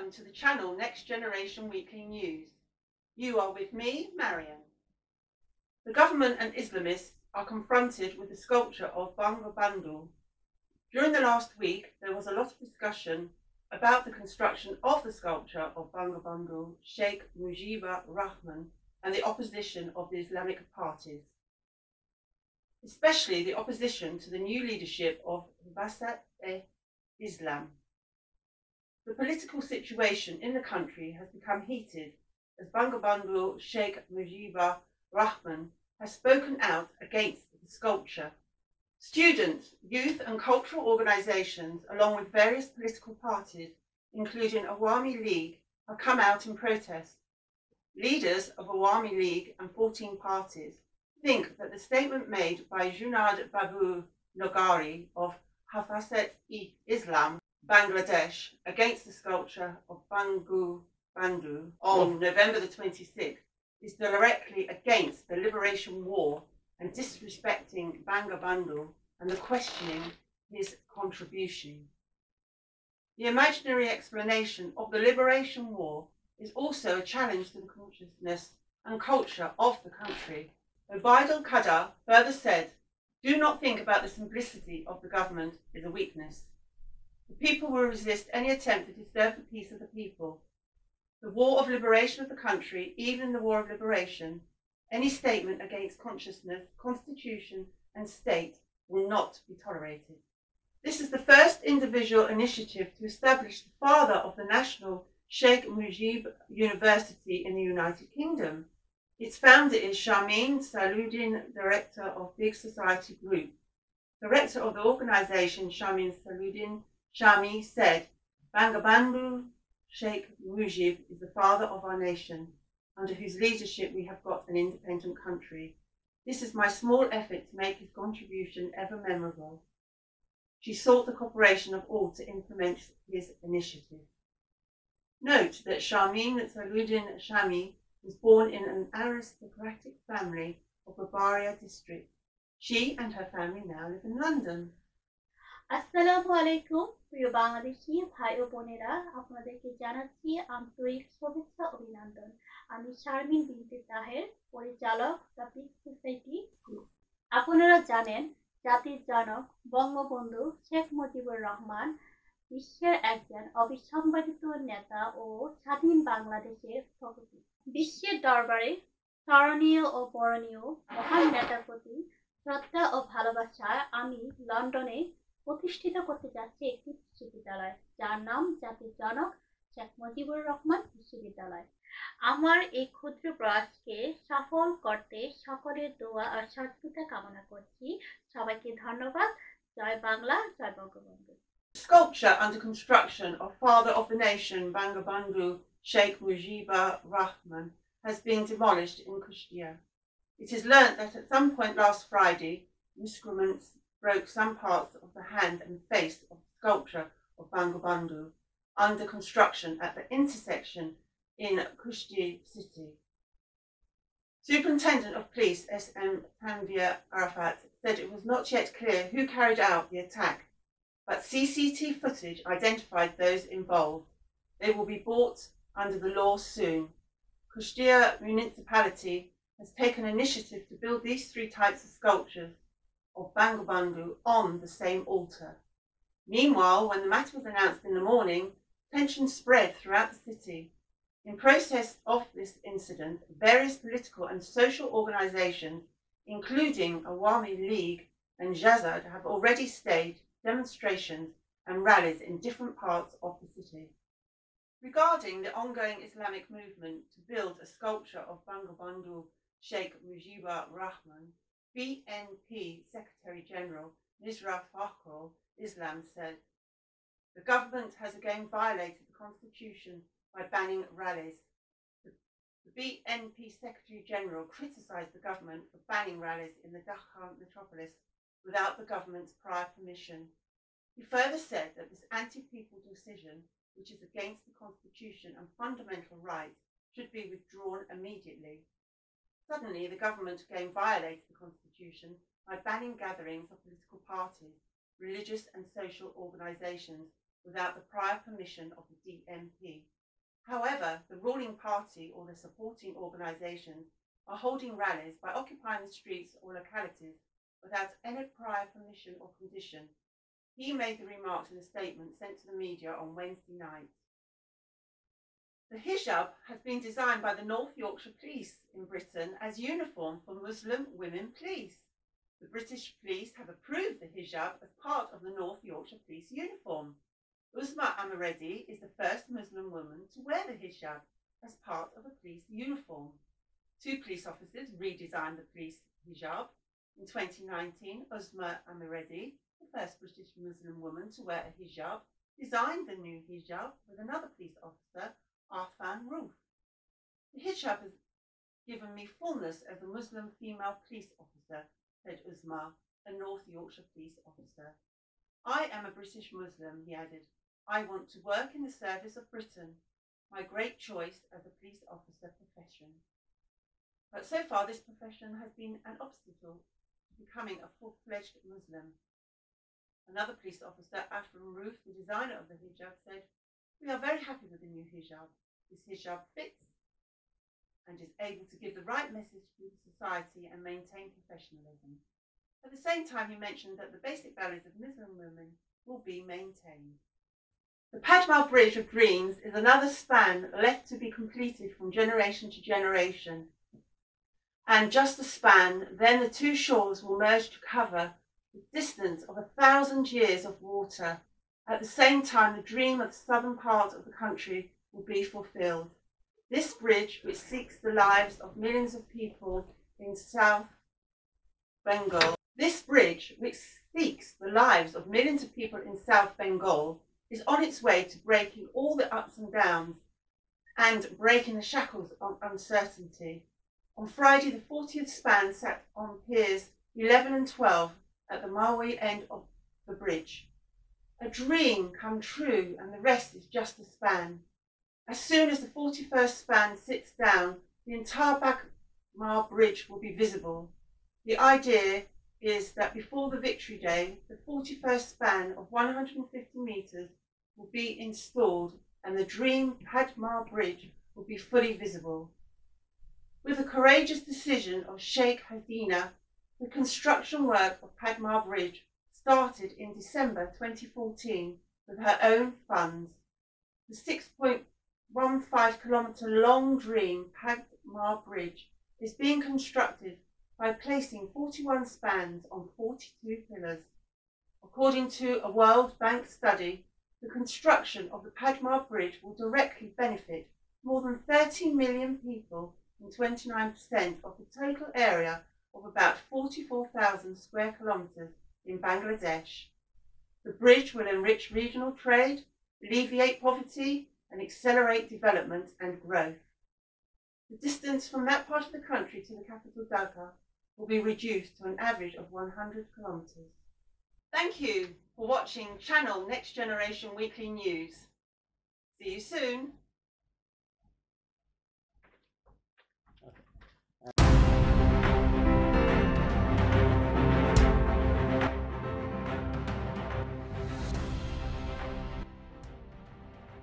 welcome to the channel Next Generation Weekly News. You are with me, Marion. The government and Islamists are confronted with the sculpture of Bangla. During the last week, there was a lot of discussion about the construction of the sculpture of Bangla Sheikh Mujibur Rahman and the opposition of the Islamic parties, especially the opposition to the new leadership of Islam. The political situation in the country has become heated as Bangla Sheikh Mujibur Rahman has spoken out against the sculpture. Students, youth and cultural organisations, along with various political parties, including Awami League, have come out in protest. Leaders of Awami League and 14 parties think that the statement made by Junaid Babu Nogari of Hafazat-e-Islam, Bangladesh, against the sculpture of Bangla on November the 26th is directly against the liberation war and disrespecting Bangla and the questioning his contribution. The imaginary explanation of the liberation war is also a challenge to the consciousness and culture of the country. Obaidul Qadar further said, "Do not think about the simplicity of the government is a weakness. The people will resist any attempt to disturb the peace of the people. The war of liberation of the country, even the war of liberation, any statement against consciousness, constitution and state will not be tolerated." This is the first individual initiative to establish the father of the national Sheikh Mujib University in the United Kingdom. Its founder is Shameen Salauddin, director of Big Society Group. Director of the organisation, Shameen Salauddin Shami, said, "Bangabandhu Sheikh Mujib is the father of our nation, under whose leadership we have got an independent country. This is my small effort to make his contribution ever memorable." She sought the cooperation of all to implement his initiative. Note that Shameen Salauddin Shami was born in an aristocratic family of the Barrister district. She and her family now live in London. আসসালামু আলাইকুম প্রিয় বাংলাদেশি ভাই ও বোনেরা, আপনাদেরকে জানাচ্ছি আন্তরিক শুভেচ্ছা অভিনন্দন। আমি শারমিন বিনতে তাহের, পরিচালক দ্য বিগ সোসাইটি গ্রুপ। আপনারা জানেন, জাতির জনক বঙ্গবন্ধু শেখ মুজিবুর রহমান বিশ্বের একজন অবিসংবাদিত নেতা ও স্বাধীন বাংলাদেশের স্থপতি। বিশ্বের দরবারে স্মরণীয় ও বরণীয় মহান নেতার প্রতি শ্রদ্ধা ও ভালোবাসায় আমি লন্ডনে প্রতিষ্ঠিত করতে যাচ্ছি একটি বিশ্ববিদ্যালয়, যার নাম জাতির জনক শেখ মুজিবুর রহমান বিশ্ববিদ্যালয়। আমার এই ক্ষুদ্র প্রয়াসকে সফল করতে সকলের দোয়া আর সহযোগিতা কামনা করছি। সবাইকে ধন্যবাদ। জয় বাংলা, জয় Bangabandhu. Sculpture under construction of Father of the Nation Bangabandhu Sheikh Mujibur Rahman has been demolished in Kushtia. It is learnt that at some point last Friday, miscreants broke some parts of the hand and face of the sculpture of Bangabandhu under construction at the intersection in Kushtia city. Superintendent of Police S.M. Tanvir Arafat said it was not yet clear who carried out the attack, but CCTV footage identified those involved. They will be brought under the law soon. Kushtia municipality has taken initiative to build these three types of sculptures of Bangabandhu on the same altar. Meanwhile, when the matter was announced in the morning, tension spread throughout the city. In protest of this incident, various political and social organisations, including Awami League and Jazad, have already staged demonstrations and rallies in different parts of the city. Regarding the ongoing Islamic movement to build a sculpture of Bangabandhu Sheikh Mujibur Rahman, BNP Secretary General Misra Fakhrul Islam said, "The government has again violated the constitution by banning rallies." The BNP Secretary General criticised the government for banning rallies in the Dhaka metropolis without the government's prior permission. He further said that this anti-people decision, which is against the constitution and fundamental rights, should be withdrawn immediately. Suddenly, the government again violated the constitution by banning gatherings of political parties, religious and social organisations without the prior permission of the DMP. However, the ruling party or the supporting organisations are holding rallies by occupying the streets or localities without any prior permission or condition. He made the remarks in a statement sent to the media on Wednesday night. The hijab has been designed by the North Yorkshire Police in Britain as uniform for Muslim women police. The British police have approved the hijab as part of the North Yorkshire Police uniform. Uzma Amiredi is the first Muslim woman to wear the hijab as part of a police uniform. 2 police officers redesigned the police hijab. In 2019, Uzma Amiredi, the first British Muslim woman to wear a hijab, designed the new hijab with another police officer, Arfan Roof. The hijab has given me fullness as a Muslim female police officer, said Uzma, a North Yorkshire police officer. I am a British Muslim, he added. I want to work in the service of Britain, my great choice as a police officer profession. But so far this profession has been an obstacle to becoming a full-fledged Muslim. Another police officer, Afran Roof, the designer of the hijab, said, "We are very happy with the new hijab. This hijab fits and is able to give the right message to society and maintain professionalism." At the same time, he mentioned that the basic values of Muslim women will be maintained. The Padmar Bridge of Dreams is another span left to be completed from generation to generation. And just a span, then the 2 shores will merge to cover the distance of 1,000 years of water. At the same time, the dream of the southern part of the country will be fulfilled. This bridge, which seeks the lives of millions of people in South Bengal, is on its way to breaking all the ups and downs and breaking the shackles of uncertainty. On Friday, the 40th span sat on piers 11 and 12 at the Maui end of the bridge. A dream come true, and the rest is just a span. As soon as the 41st span sits down, the entire Bagmar Bridge will be visible. The idea is that before the Victory Day, the 41st span of 150 metres will be installed and the Dream Padmar Bridge will be fully visible. With the courageous decision of Sheikh Hasina, the construction work of Padmar Bridge started in December 2014 with her own funds. The 6.15 kilometre long Dream Padmar Bridge is being constructed by placing 41 spans on 42 pillars. According to a World Bank study, the construction of the Padmar Bridge will directly benefit more than 30 million people in 29% of the total area of about 44,000 square kilometres in Bangladesh. The bridge will enrich regional trade, alleviate poverty, and accelerate development and growth. The distance from that part of the country to the capital Dhaka will be reduced to an average of 100 kilometres. Thank you for watching Channel Next Generation Weekly News. See you soon.